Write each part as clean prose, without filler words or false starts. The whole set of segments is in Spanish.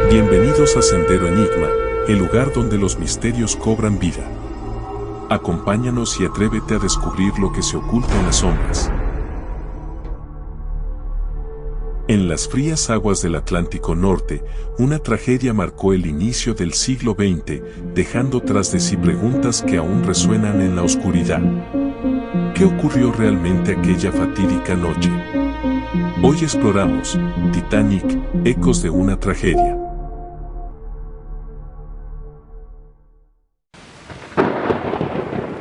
Bienvenidos a Sendero Enigma, el lugar donde los misterios cobran vida. Acompáñanos y atrévete a descubrir lo que se oculta en las sombras. En las frías aguas del Atlántico Norte, una tragedia marcó el inicio del siglo XX, dejando tras de sí preguntas que aún resuenan en la oscuridad. ¿Qué ocurrió realmente aquella fatídica noche? Hoy exploramos Titanic, ecos de una tragedia.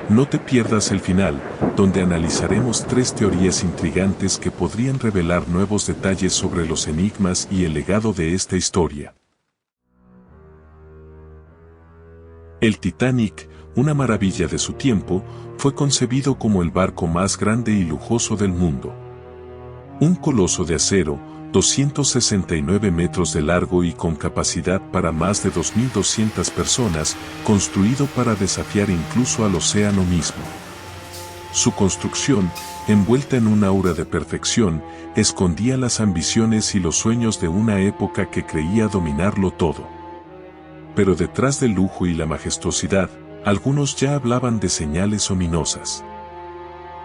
No te pierdas el final, donde analizaremos 3 teorías intrigantes que podrían revelar nuevos detalles sobre los enigmas y el legado de esta historia. El Titanic, una maravilla de su tiempo, fue concebido como el barco más grande y lujoso del mundo. Un coloso de acero, 269 metros de largo y con capacidad para más de 2.200 personas, construido para desafiar incluso al océano mismo. Su construcción, envuelta en un aura de perfección, escondía las ambiciones y los sueños de una época que creía dominarlo todo. Pero detrás del lujo y la majestuosidad, algunos ya hablaban de señales ominosas.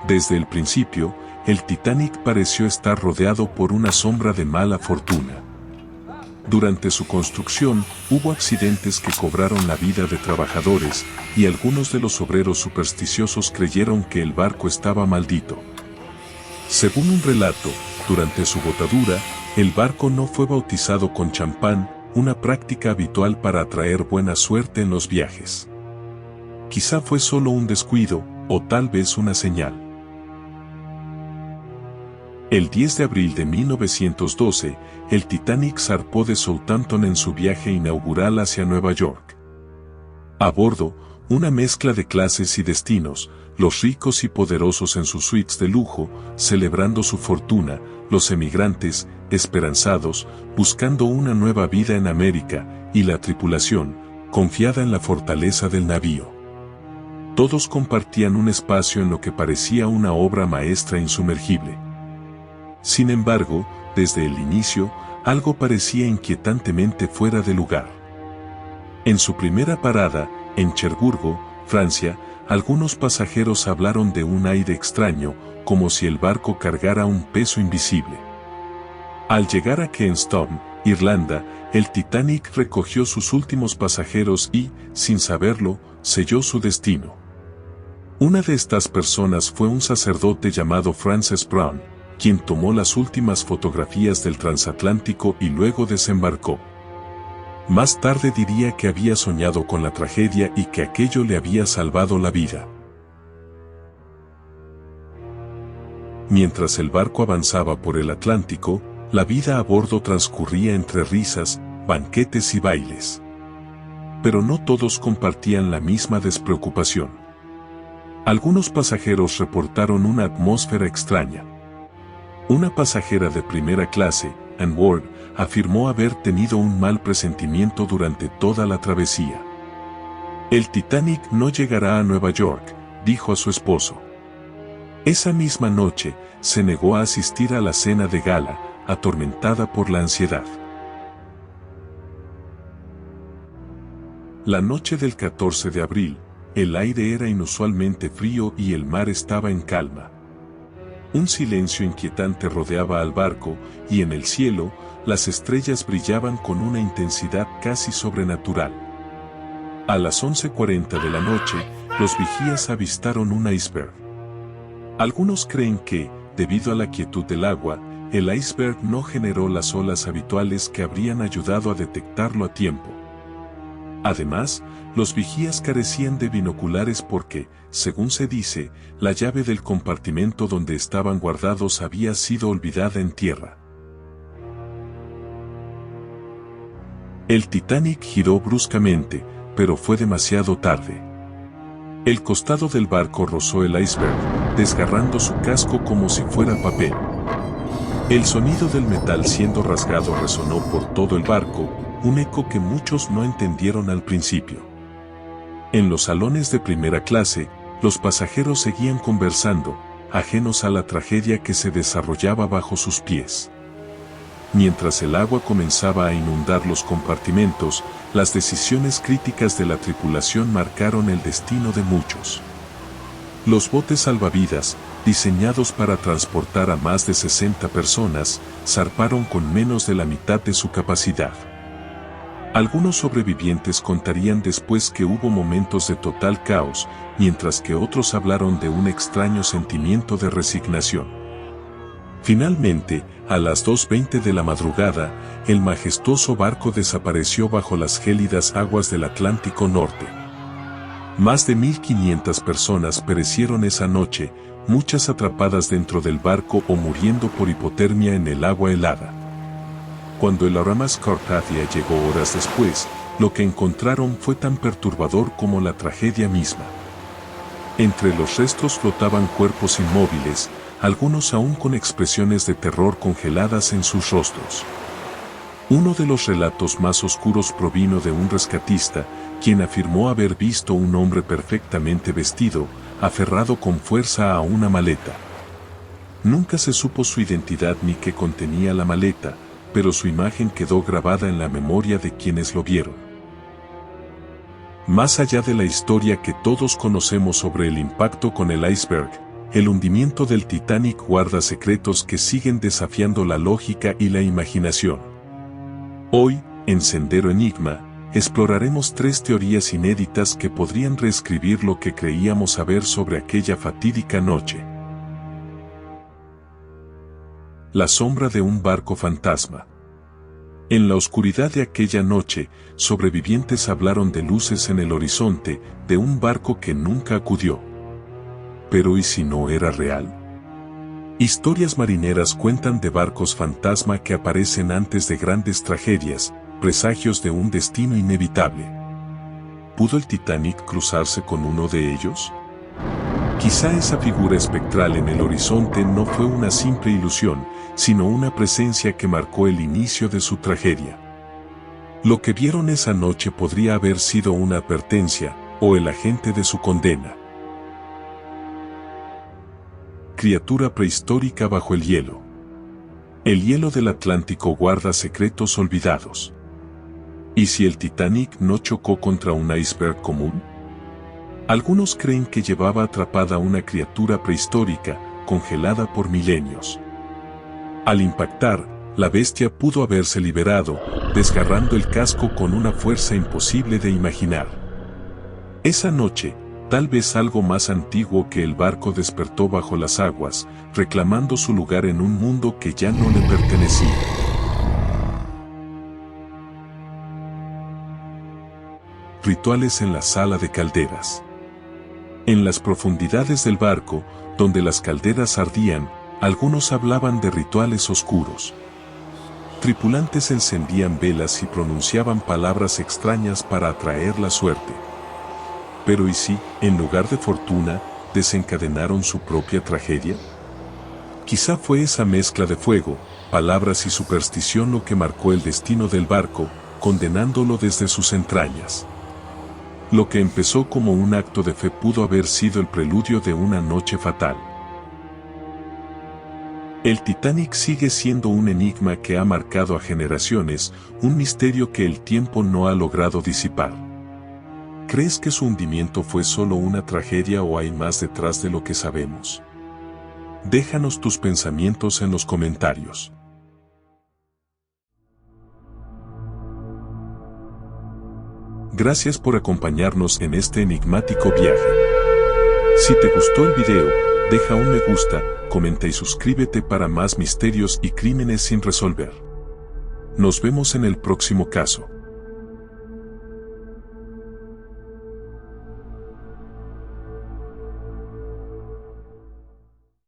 Desde el principio, el Titanic pareció estar rodeado por una sombra de mala fortuna. Durante su construcción, hubo accidentes que cobraron la vida de trabajadores, y algunos de los obreros supersticiosos creyeron que el barco estaba maldito. Según un relato, durante su botadura, el barco no fue bautizado con champán, una práctica habitual para atraer buena suerte en los viajes. Quizá fue solo un descuido, o tal vez una señal. El 10 de abril de 1912, el Titanic zarpó de Southampton en su viaje inaugural hacia Nueva York. A bordo, una mezcla de clases y destinos, los ricos y poderosos en sus suites de lujo, celebrando su fortuna, los emigrantes, esperanzados, buscando una nueva vida en América, y la tripulación, confiada en la fortaleza del navío. Todos compartían un espacio en lo que parecía una obra maestra insumergible. Sin embargo, desde el inicio, algo parecía inquietantemente fuera de lugar. En su primera parada, en Cherburgo, Francia, algunos pasajeros hablaron de un aire extraño, como si el barco cargara un peso invisible. Al llegar a Queenstown, Irlanda, el Titanic recogió sus últimos pasajeros y, sin saberlo, selló su destino. Una de estas personas fue un sacerdote llamado Francis Brown, quien tomó las últimas fotografías del transatlántico y luego desembarcó. Más tarde diría que había soñado con la tragedia y que aquello le había salvado la vida. Mientras el barco avanzaba por el Atlántico, la vida a bordo transcurría entre risas, banquetes y bailes. Pero no todos compartían la misma despreocupación. Algunos pasajeros reportaron una atmósfera extraña. Una pasajera de primera clase, Anne Ward, afirmó haber tenido un mal presentimiento durante toda la travesía. El Titanic no llegará a Nueva York, dijo a su esposo. Esa misma noche, se negó a asistir a la cena de gala, atormentada por la ansiedad. La noche del 14 de abril, el aire era inusualmente frío y el mar estaba en calma. Un silencio inquietante rodeaba al barco, y en el cielo, las estrellas brillaban con una intensidad casi sobrenatural. A las 11:40 de la noche, los vigías avistaron un iceberg. Algunos creen que, debido a la quietud del agua, el iceberg no generó las olas habituales que habrían ayudado a detectarlo a tiempo. Además, los vigías carecían de binoculares porque, según se dice, la llave del compartimento donde estaban guardados había sido olvidada en tierra. El Titanic giró bruscamente, pero fue demasiado tarde. El costado del barco rozó el iceberg, desgarrando su casco como si fuera papel. El sonido del metal siendo rasgado resonó por todo el barco, un eco que muchos no entendieron al principio. En los salones de primera clase, los pasajeros seguían conversando, ajenos a la tragedia que se desarrollaba bajo sus pies. Mientras el agua comenzaba a inundar los compartimentos, las decisiones críticas de la tripulación marcaron el destino de muchos. Los botes salvavidas, diseñados para transportar a más de 60 personas, zarparon con menos de la mitad de su capacidad. Algunos sobrevivientes contarían después que hubo momentos de total caos, mientras que otros hablaron de un extraño sentimiento de resignación. Finalmente, a las 2:20 de la madrugada, el majestuoso barco desapareció bajo las gélidas aguas del Atlántico Norte. Más de 1.500 personas perecieron esa noche, muchas atrapadas dentro del barco o muriendo por hipotermia en el agua helada. Cuando el RMS Carpathia llegó horas después, lo que encontraron fue tan perturbador como la tragedia misma. Entre los restos flotaban cuerpos inmóviles, algunos aún con expresiones de terror congeladas en sus rostros. Uno de los relatos más oscuros provino de un rescatista, quien afirmó haber visto un hombre perfectamente vestido, aferrado con fuerza a una maleta. Nunca se supo su identidad ni qué contenía la maleta, pero su imagen quedó grabada en la memoria de quienes lo vieron. Más allá de la historia que todos conocemos sobre el impacto con el iceberg, el hundimiento del Titanic guarda secretos que siguen desafiando la lógica y la imaginación. Hoy, en Sendero Enigma, exploraremos 3 teorías inéditas que podrían reescribir lo que creíamos saber sobre aquella fatídica noche. La sombra de un barco fantasma. En la oscuridad de aquella noche, sobrevivientes hablaron de luces en el horizonte, de un barco que nunca acudió. Pero ¿y si no era real? Historias marineras cuentan de barcos fantasma que aparecen antes de grandes tragedias, presagios de un destino inevitable. ¿Pudo el Titanic cruzarse con uno de ellos? Quizá esa figura espectral en el horizonte no fue una simple ilusión, sino una presencia que marcó el inicio de su tragedia. Lo que vieron esa noche podría haber sido una advertencia, o el agente de su condena. Criatura prehistórica bajo el hielo. El hielo del Atlántico guarda secretos olvidados. ¿Y si el Titanic no chocó contra un iceberg común? Algunos creen que llevaba atrapada una criatura prehistórica, congelada por milenios. Al impactar, la bestia pudo haberse liberado, desgarrando el casco con una fuerza imposible de imaginar. Esa noche, tal vez algo más antiguo que el barco despertó bajo las aguas, reclamando su lugar en un mundo que ya no le pertenecía. Rituales en la sala de calderas. En las profundidades del barco, donde las calderas ardían, algunos hablaban de rituales oscuros. Tripulantes encendían velas y pronunciaban palabras extrañas para atraer la suerte. Pero ¿y si, en lugar de fortuna, desencadenaron su propia tragedia? Quizá fue esa mezcla de fuego, palabras y superstición lo que marcó el destino del barco, condenándolo desde sus entrañas. Lo que empezó como un acto de fe pudo haber sido el preludio de una noche fatal. El Titanic sigue siendo un enigma que ha marcado a generaciones, un misterio que el tiempo no ha logrado disipar. ¿Crees que su hundimiento fue solo una tragedia o hay más detrás de lo que sabemos? Déjanos tus pensamientos en los comentarios. Gracias por acompañarnos en este enigmático viaje. Si te gustó el video, deja un me gusta, comenta y suscríbete para más misterios y crímenes sin resolver. Nos vemos en el próximo caso.